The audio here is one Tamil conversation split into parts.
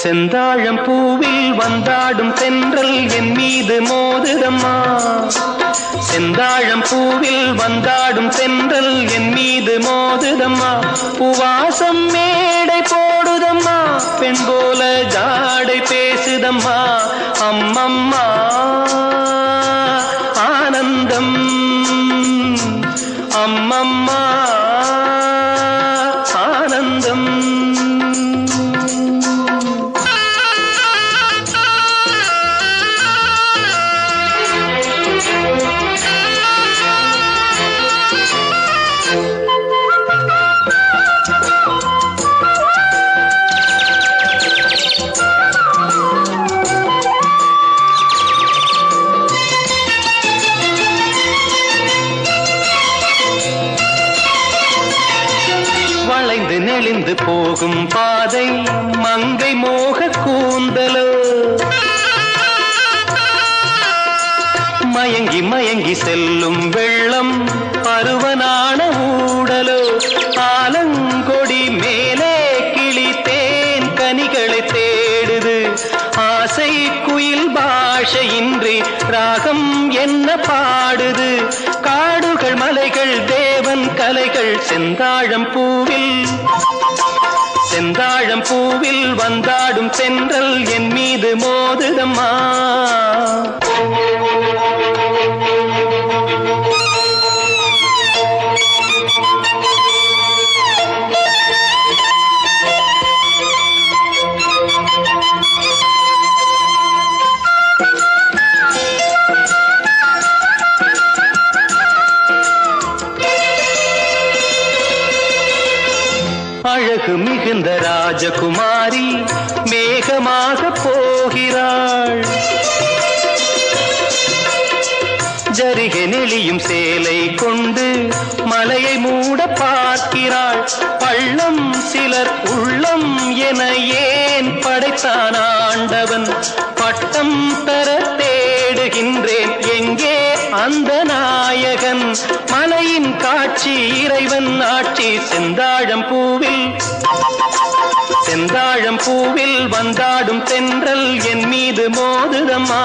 செந்தாழம் பூவில் வந்தாடும் தென்றல் என் மீது மோதுதம்மா. செந்தாழம் பூவில் வந்தாடும் தென்றல் என் மீது மோதுதம்மா. பூவாசம் மேடை போடுதம்மா, பெண் போல ஜாடை பேசுதம்மா. அம்மம்மா ஆனந்தம், அம்மம்மா ஆனந்தம். வளைந்து நெளிந்து போகும் பாதை மங்கை மோக கூந்தலோ, மயங்கி மயங்கி செல்லும் வெள்ளம் பருவனான ஊடலோ. ஆலங்கொடி மேலே கிளி தேன் கனிகளை தேடுது, ஆசை குயில் பாஷையின்றி ராகம் என்ன பாடுது. காடுகள் மலைகள் தேவன் கலைகள் செந்தாழம் பூவில், செந்தாழம் பூவில் வந்தாடும் தென்றல் என் மீது மோதுதம்மா. அழகு மிகுந்த ராஜகுமாரி மேகமாக போகிறாள், ஜரிகை நெளியும் சேலை கொண்டு மலையை மூட பார்க்கிறாள். பள்ளம் சிலர் உள்ளம் என ஏன் படைத்தான் ஆண்டவன், பட்டம் தர தேடுகின்றேன் எங்கே அந்த நாயகன். மலையின் காட்சி இறைவன் ஆட்சி செந்தாழம் பூவில், செந்தாழம் பூவில் வந்தாடும் தென்றல் என் மீது மோதுதம்மா.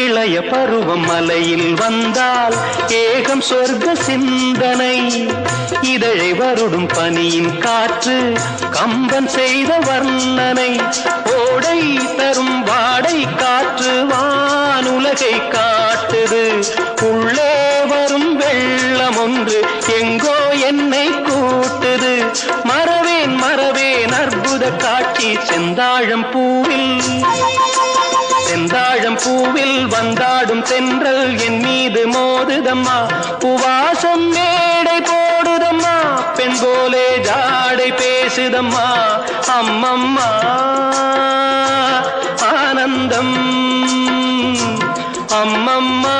இளைய பருவம் மலையில் வந்தால் ஏகம் சொர்க்க சிந்தனை, இதழை வருடும் பனியின் காற்று கம்பன் செய்த வர்ணனை. ஓடை தரும் வாடை காற்று வானுலகை காட்டுது, உள்ளே வரும் வெள்ளம் ஒன்று எங்கோ என்னை கூட்டுது. மறவேன் மறவேன் அற்புத காட்சி செந்தாழம் பூவில், செந்தாழம் பூவில் வந்தாடும் தென்றல் என் மீது மோதுதம்மா. பூவாசம் மேடை போடுதம்மா, பெண் போலே ஜாடை பேசுதம்மா. அம்மம்மா ஆனந்தம், அம்மம்மா